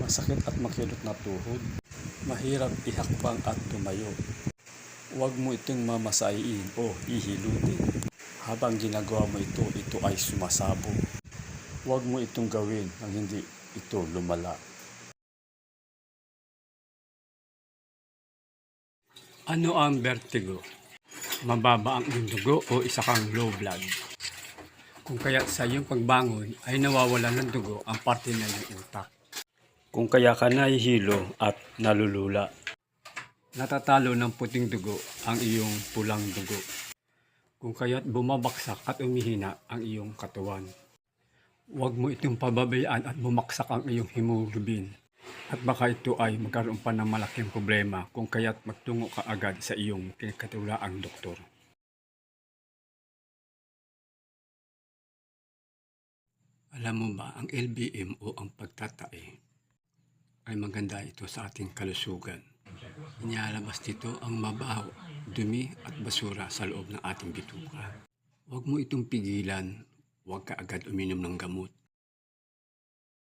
masakit at makilot na tuhod, mahirap ihakbang at tumayo. Huwag mo itong mamasain o ihilutin. Habang ginagawa mo ito ay sumasabog. Huwag mo itong gawin nang hindi ito lumala. Ano ang vertigo? Mababa ang iyong dugo o isa kang low blood. Kung kaya sa iyong pagbangon ay nawawala ng dugo ang parte ng iyong utak. Kung kaya ka nahihilo at nalulula. Natatalo ng puting dugo ang iyong pulang dugo. Kung kaya't bumabaksak at umihina ang iyong katawan. Huwag mo itong pababayaan at bumaksak ang iyong hemoglobin. At baka ito ay magkaroon pa ng malaking problema kung kaya't magtungo ka agad sa iyong pinagkatiwalaang doktor. Alam mo ba, ang LBM o ang pagtatae ay maganda ito sa ating kalusugan. Inilalabas dito ang mabaho, dumi at basura sa loob ng ating bituka. Huwag mo itong pigilan, huwag ka agad uminom ng gamot.